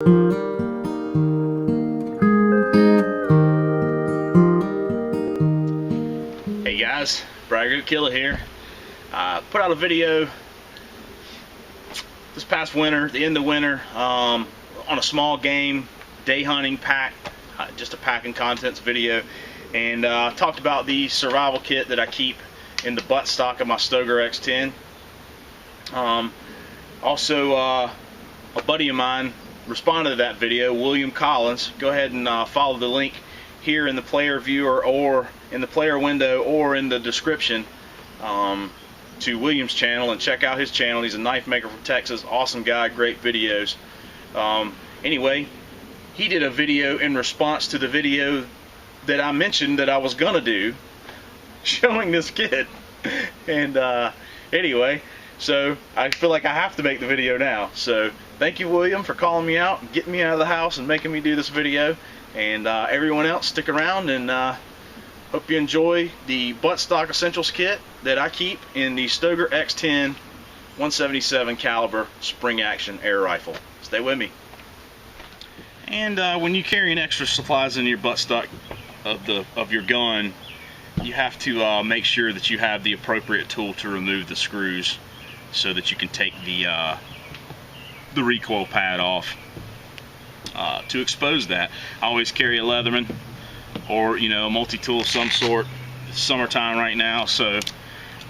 Hey guys, Bragger Killer here. Put out a video this past winter, the end of winter, on a small game day hunting pack, just a packing contents video, and talked about the survival kit that I keep in the buttstock of my Stoeger X-10. Also, a buddy of mine responded to that video, William Collins. Go ahead and follow the link here in the player viewer or in the player window or in the description to William's channel, and check out his channel. He's a knife maker from Texas, awesome guy, great videos. Anyway, he did a video in response to the video that I mentioned that I was gonna do showing this kit, and anyway, so I feel like I have to make the video now. So thank you, William, for calling me out and getting me out of the house and making me do this video. And everyone else, stick around, and hope you enjoy the Buttstock Essentials kit that I keep in the Stoeger X-10 177 caliber spring action air rifle. Stay with me. And when you carry an extra supplies in your buttstock of your gun, you have to make sure that you have the appropriate tool to remove the screws so that you can take the recoil pad off. To expose that, I always carry a Leatherman or, you know, a multi-tool of some sort. It's summertime right now, so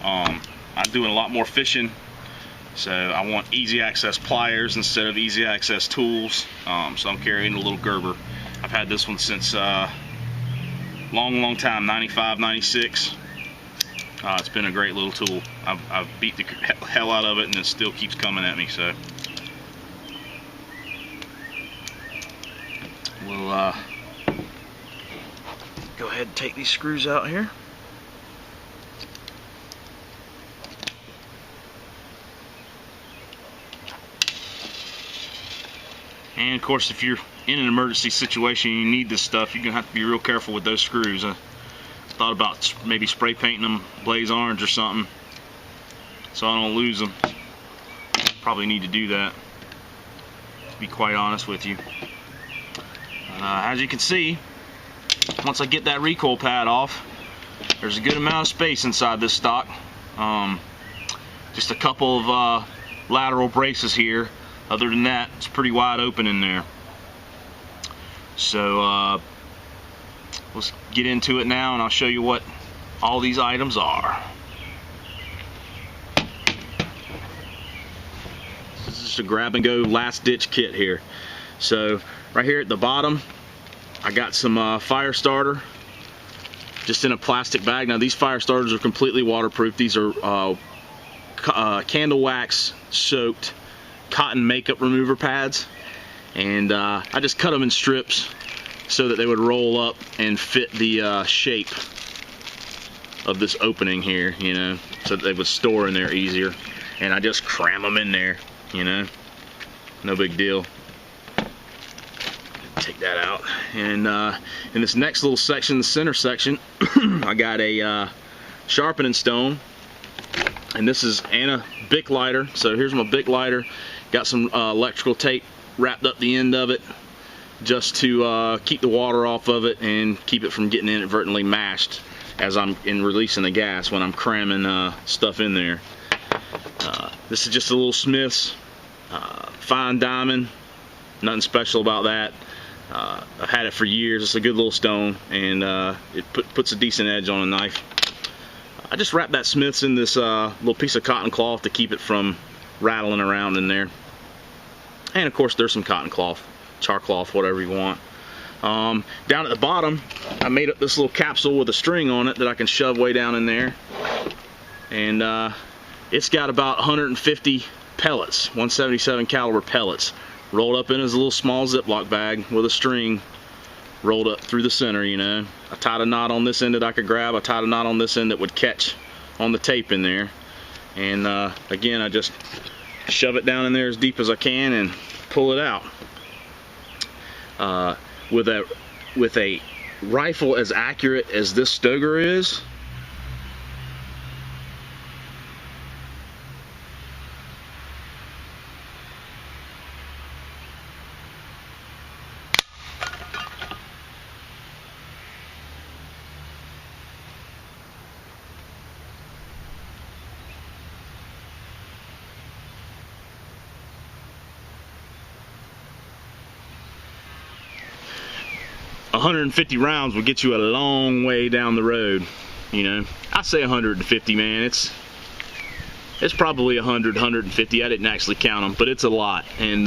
I'm doing a lot more fishing, so I want easy access pliers instead of easy access tools. So I'm carrying a little Gerber. I've had this one since long time, 95, 96. It's been a great little tool. I've beat the hell out of it, and it still keeps coming at me. So we'll go ahead and take these screws out here. And of course, if you're in an emergency situation and you need this stuff, you're gonna have to be real careful with those screws. I thought about maybe spray painting them blaze orange or something so I don't lose them. Probably need to do that, to be quite honest with you. As you can see, once I get that recoil pad off, there's a good amount of space inside this stock. Just a couple of lateral braces here. Other than that, it's pretty wide open in there. So let's get into it now, and I'll show you what all these items are. This is just a grab and go last ditch kit here. So right here at the bottom, I got some fire starter just in a plastic bag. Now these fire starters are completely waterproof. These are candle wax soaked cotton makeup remover pads, and I just cut them in strips so that they would roll up and fit the shape of this opening here, you know, so that they would store in there easier. And I just cram them in there, you know, no big deal. Take that out, and in this next little section, the center section, I got a Sharpening Stone, and this is a Bic Lighter. So here's my Bic Lighter. Got some electrical tape wrapped up the end of it just to keep the water off of it and keep it from getting inadvertently mashed as I'm releasing the gas when I'm cramming stuff in there. This is just a little Smith's fine diamond, nothing special about that. I've had it for years. It's a good little stone, and it puts a decent edge on a knife. I just wrapped that Smith's in this little piece of cotton cloth to keep it from rattling around in there. And of course there's some cotton cloth, char cloth, whatever you want. Down at the bottom, I made up this little capsule with a string on it that I can shove way down in there. And it's got about 150 pellets, 177 caliber pellets, rolled up in as a little small Ziploc bag with a string rolled up through the center, you know. I tied a knot on this end that I could grab. I tied a knot on this end that would catch on the tape in there. And again, I just shove it down in there as deep as I can and pull it out. With a rifle as accurate as this Stoeger is, 150 rounds will get you a long way down the road. You know, I say 150, man. It's probably 100, 150. I didn't actually count them, but it's a lot. And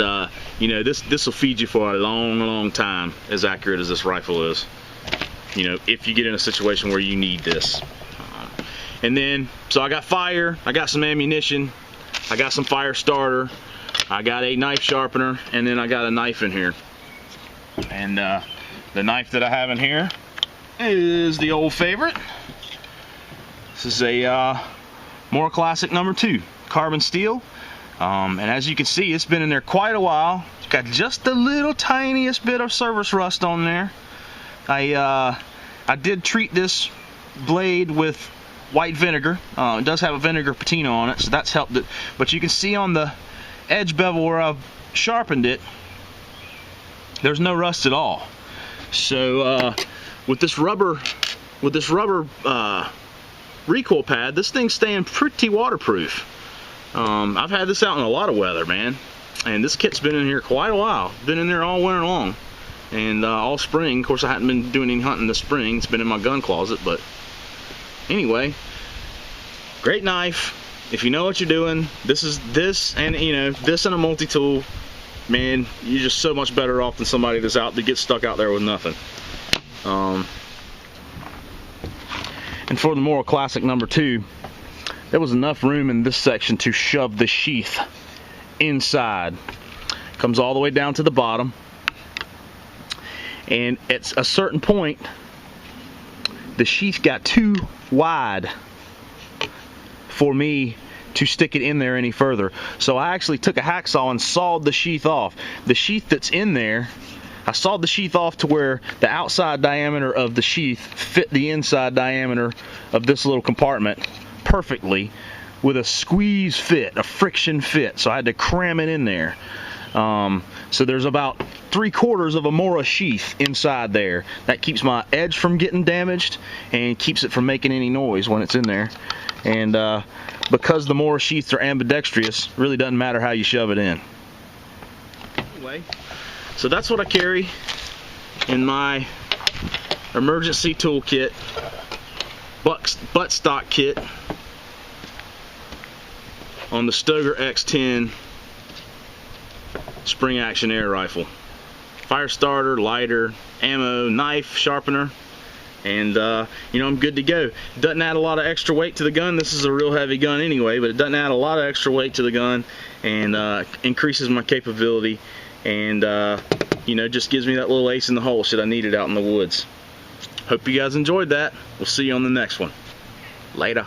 you know, this will feed you for a long time, as accurate as this rifle is. You know, if you get in a situation where you need this. And then, so I got fire, I got some ammunition, I got some fire starter, I got a knife sharpener, and then I got a knife in here. And the knife that I have in here is the old favorite. This is a more classic number 2, carbon steel. And as you can see, it's been in there quite a while. It's got just the little tiniest bit of service rust on there. I did treat this blade with white vinegar. It does have a vinegar patina on it, so that's helped it. But you can see on the edge bevel where I've sharpened it, there's no rust at all. So with this rubber recoil pad, this thing's staying pretty waterproof. I've had this out in a lot of weather, man, and this kit's been in here quite a while. Been in there all winter long and all spring. Of course, I haven't been doing any hunting this spring. It's been in my gun closet, but anyway, great knife. If you know what you're doing, this and you know, this and a multi-tool, man, you're just so much better off than somebody that's out that gets stuck out there with nothing. And for the more classic number 2, there was enough room in this section to shove the sheath inside. Comes all the way down to the bottom, and at a certain point the sheath got too wide for me to stick it in there any further. So I actually took a hacksaw and sawed the sheath off. The sheath that's in there, I sawed the sheath off to where the outside diameter of the sheath fit the inside diameter of this little compartment perfectly with a squeeze fit, a friction fit. So I had to cram it in there. So there's about 3/4 of a Mora sheath inside there. That keeps my edge from getting damaged and keeps it from making any noise when it's in there. And because the Mora sheaths are ambidextrous, it really doesn't matter how you shove it in. Anyway, so that's what I carry in my emergency toolkit, buttstock kit on the Stoeger X-10 spring action air rifle. Fire starter, lighter, ammo, knife, sharpener, and you know, I'm good to go. Doesn't add a lot of extra weight to the gun. This is a real heavy gun anyway, but it doesn't add a lot of extra weight to the gun, and increases my capability, and you know, just gives me that little ace in the hole should I need it out in the woods. Hope you guys enjoyed that. We'll see you on the next one. Later.